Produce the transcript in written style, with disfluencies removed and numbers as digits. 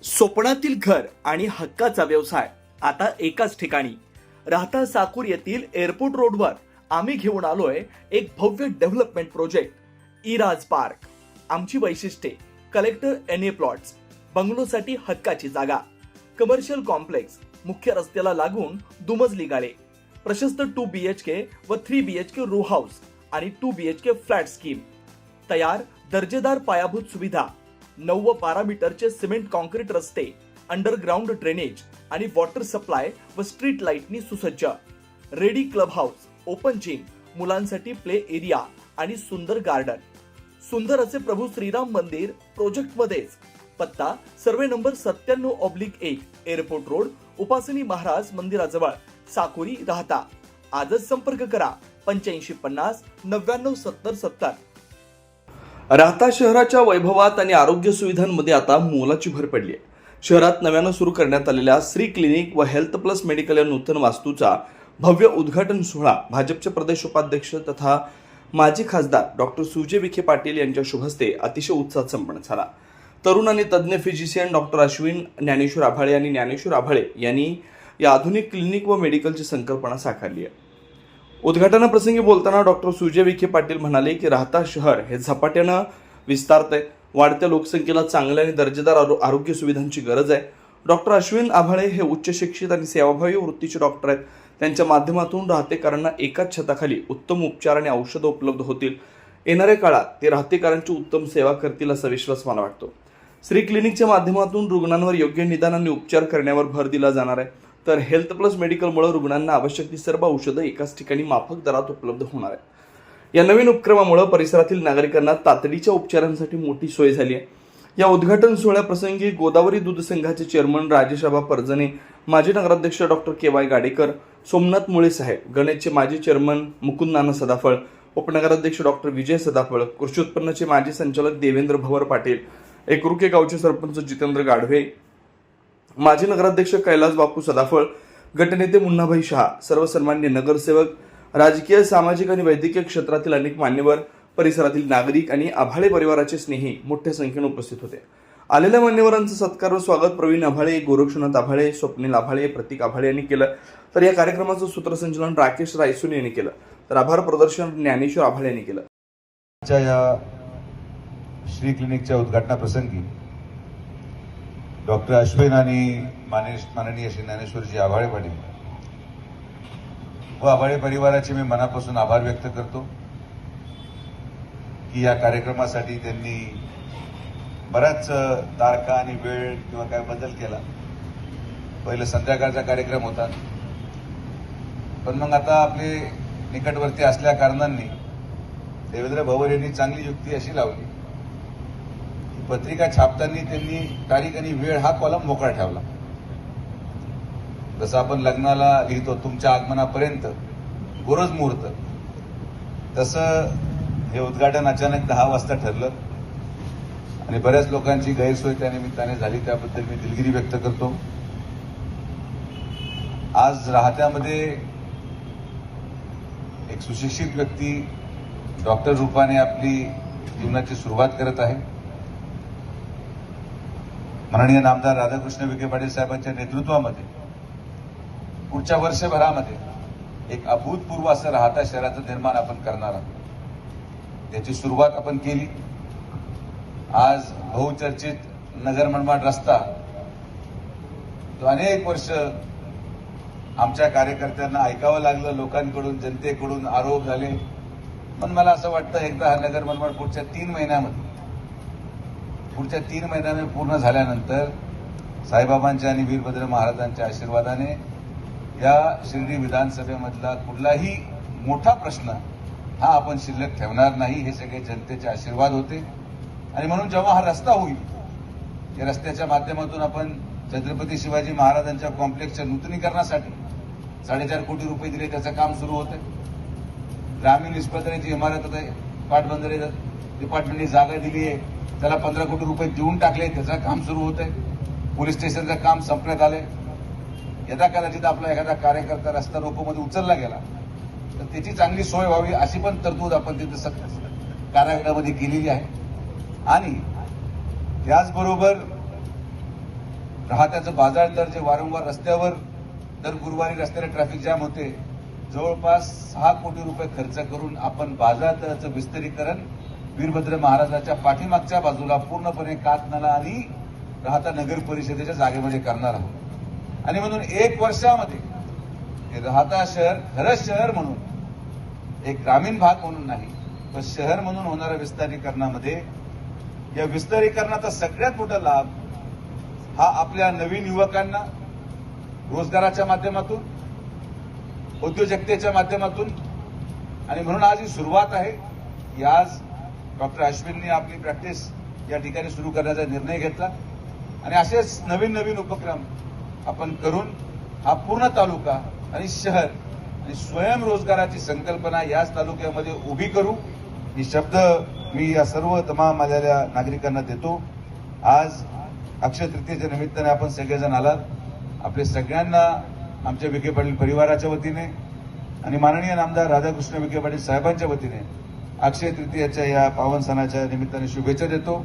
स्वप्नातील घर आणि हक्काचा व्यवसाय आता एकाच ठिकाणी. राहता साकूर येथील एअरपोर्ट रोडवर आम्ही घेऊन आलोय एक भव्य डेव्हलपमेंट प्रोजेक्ट इराज पार्क. आमची वैशिष्ट्ये: कलेक्टर एनए प्लॉट्स, बंगलोसाठी हक्काची जागा, कमर्शियल कॉम्प्लेक्स, मुख्य रस्त्याला लागून दुमजली गाळे, प्रशस्त 2 BHK व 3 BHK रो हाऊस आणि 2 BHK फ्लॅट स्कीम. तयार दर्जेदार पायाभूत सुविधा, 9 व 12 मीटरचे सिमेंट कॉन्क्रीट रस्ते, अंडरग्राउंड ड्रेनेज आणि वॉटर सप्लाय व स्ट्रीट लाईटनी सुसज्ज. Ready club house, open gym, मुलांसाठी प्ले एरिया आणि सुंदर गार्डन. सुंदर असे प्रभू श्रीराम मंदिर प्रोजेक्ट मध्येच. पत्ता: सर्वे नंबर 97/1, एअरपोर्ट रोड, उपासनी महाराज मंदिराजवळ, साकुरी, राहता. आजच संपर्क करा 8550 99 70 70. राहता शहराच्या वैभवात आणि आरोग्य सुविधांमध्ये आता मोलाची भर पडली आहे. शहरात नव्यानं सुरू करण्यात आलेल्या श्री क्लिनिक व हेल्थ प्लस मेडिकल या नूतन वास्तूचा भव्य उद्घाटन सोहळा भाजपचे प्रदेश उपाध्यक्ष तथा माजी खासदार डॉक्टर सुजय विखे पाटील यांच्या शुभ हस्ते अतिशय उत्साहात संपन्न झाला. तरुण आणि तज्ज्ञ फिजिशियन डॉक्टर अश्विन ज्ञानेश्वर आभाळे आणि ज्ञानेश्वर आभाळे यांनी या आधुनिक क्लिनिक व मेडिकलची संकल्पना साकारली आहे. उद्घाटनाप्रसंगी बोलताना डॉक्टर सुजय विखे पाटील म्हणाले की राहता शहर हे झपाट्यानं विस्तारतंय. वाढत्या लोकसंख्येला चांगल्या आणि दर्जेदार आरोग्य सुविधांची गरज आहे. डॉक्टर अश्विन आभाळे हे उच्च शिक्षित आणि सेवाभावी वृत्तीचे डॉक्टर आहेत. त्यांच्या माध्यमातून राहतेकरांना एकाच छताखाली उत्तम उपचार आणि औषधं उपलब्ध होतील. येणाऱ्या काळात ते राहतेकरांची उत्तम सेवा करतील असा विश्वास मला वाटतो. श्री क्लिनिकच्या माध्यमातून रुग्णांवर योग्य निदान आणि उपचार करण्यावर भर दिला जाणार आहे. तर हेल्थ प्लस मेडिकलमुळे रुग्णांना आवश्यक ती सर्व औषधं एकाच ठिकाणी माफक दरात उपलब्ध होणार आहे. या नवीन उपक्रमामुळे परिसरातील नागरिकांना तातडीच्या उपचारांसाठी मोठी सोय झाली आहे. या उद्घाटन सोहळ्याप्रसंगी गोदावरी दूध संघाचे चेअरमन राजेशाबा परजणे, माजी नगराध्यक्ष डॉक्टर KY गाडेकर, सोमनाथ मुळे साहेब, गणेशचे माजी चेअरमन मुकुंद नाना सदाफळ, उपनगराध्यक्ष डॉक्टर विजय सदाफळ, कृषी उत्पन्नाचे माजी संचालक देवेंद्र भवर पाटील, एकरुके गावचे सरपंच जितेंद्र गाढवे, माजी नगराध्यक्ष कैलास बापू सदाफळ, गटनेते मुन्नाभाई शहा, सर्वसन्मान्य नगरसेवक, राजकीय, सामाजिक आणि वैद्यकीय क्षेत्रातील अनेक मान्यवर, परिसरातील नागरिक आणि आभाळे परिवाराचे स्नेही मोठ्या संख्येने उपस्थित होते. आलेल्या मान्यवरांचं सत्कार व स्वागत प्रवीण आभाळे, गोरक्षनाथ आभाळे, स्वप्नील आभाळे, प्रतीक आभाळे यांनी केलं. तर या कार्यक्रमाचं सूत्रसंचालन राकेश रायसोनी यांनी केलं. तर आभार प्रदर्शन ज्ञानेश्वर आभाळे यांनी केलं. या श्री क्लिनिकच्या उद्घाटनाप्रसंगी डॉक्टर अश्विन आणि माननीय श्री ज्ञानेश्वरजी आभाळे पाटील व आभाळे परिवाराचे मी मनापासून आभार व्यक्त करतो की या कार्यक्रमासाठी त्यांनी बराच तारखा आणि वेळ किंवा काय बदल केला. पहिलं संध्याकाळचा कार्यक्रम होता, पण मग आता आपले निकटवर्ती असल्या कारणांनी देवेंद्र भवर यांनी चांगली युक्ती अशी लावली की पत्रिका छापताना त्यांनी तारीख आणि वेळ हा कॉलम मोकळा ठेवला. जसं आपण लग्नाला लिहितो तुमच्या आगमनापर्यंत गोरज मुहूर्त, तसं हे उद्घाटन अचानक 10 वाजता ठरलं आणि बऱ्याच लोकांची गैरसोय त्या निमित्ताने झाली. त्याबद्दल मी दिलगिरी व्यक्त करतो. आज राहत्यामध्ये एक सुशिक्षित व्यक्ती डॉक्टर रूपाने आपली जीवनाची सुरुवात करत आहे. माननीय नामदार राधाकृष्ण विखे पाटील साहेबांच्या नेतृत्वामध्ये पुढच्या वर्षभरामध्ये एक अभूतपूर्व असं राहता शहराचं निर्माण आपण करणार आहोत. याची सुरुवात आपण केली. आज बहुचर्चित नगर मनमाड रस्ता तो अनेक वर्ष आमच्या कार्यकर्त्यांना ऐकावं लागलं, लोकांकडून, जनतेकडून आरोप झाले. पण मला असं वाटतं एकदा हा नगर मनमाड पुढच्या 3 महिन्यामध्ये पूर्ण झाल्यानंतर साईबाबांच्या आणि वीरभद्र महाराजांच्या आशीर्वादाने या शिर्डी विधानसभेमधला कुठलाही मोठा प्रश्न हा आपण शिल्लक ठेवणार नाही. हे सगळे जनतेचे आशीर्वाद होते आणि म्हणून जेव्हा हा रस्ता होईल, या रस्त्याच्या माध्यमातून आपण छत्रपती शिवाजी महाराजांच्या कॉम्प्लेक्सच्या नूतनीकरणासाठी 4.5 कोटी रुपये दिले. त्याचं काम सुरू होतंय. ग्रामीण इस्पितळाची इमारत आता पाटबंधारे डिपार्टमेंटने जागा दिली आहे, त्याला 15 कोटी रुपये देऊन टाकले. त्याचं काम सुरू होतंय. पोलीस स्टेशनचं काम संपण्यात आलंय. यदा कदाचित आपला एखादा कार्यकर्ता रस्ता रोकोमध्ये उचलला गेला तर त्याची चांगली सोय व्हावी अशी पण तरतूद आपण तिथे कारागृहामध्ये केलेली आहे. आणि त्याचबरोबर राहत्याचं बाजार दर जे वारंवार रस्त्यावर दर गुरुवारी रस्त्याला ट्रॅफिक जॅम होते, जवळपास 6 कोटी रुपये खर्च करून आपण बाजार दराचं विस्तारीकरण वीरभद्र महाराजाच्या पाठीमागच्या बाजूला पूर्णपणे कातनाला आणि राहता नगर परिषदेच्या जागेमध्ये करणार आहोत. आणि म्हणून 1 वर्षामध्ये हे राहता शहर खरं शहर म्हणून, एक ग्रामीण भाग म्हणून नाही, पण शहर म्हणून होणाऱ्या विस्तारीकरणामध्ये या विस्तारीकरणाचा सगळ्यात मोठा लाभ हा आपल्या नवीन युवकांना रोजगाराच्या माध्यमातून, उद्योजकतेच्या माध्यमातून, आणि म्हणून आज ही सुरुवात आहे की आज डॉक्टर अश्विननी आपली प्रॅक्टिस या ठिकाणी सुरू करण्याचा निर्णय घेतला आणि असेच नवीन नवीन उपक्रम आपण करून हा पूर्ण तालुका आणि शहर आणि स्वयंरोजगाराची संकल्पना याच तालुक्यामध्ये उभी करू. ही शब्द मी या सर्व तमाम आलेल्या नागरिकांना देतो. आज अक्षय तृतीयेच्या निमित्ताने आपण सगळेजण आलात. आपले सगळ्यांना आमच्या विखे पाटील परिवाराच्या वतीने आणि माननीय नामदार राधाकृष्ण विखे पाटील साहेबांच्या वतीने अक्षय तृतीयेच्या या पावन सणाच्या निमित्ताने शुभेच्छा देतो.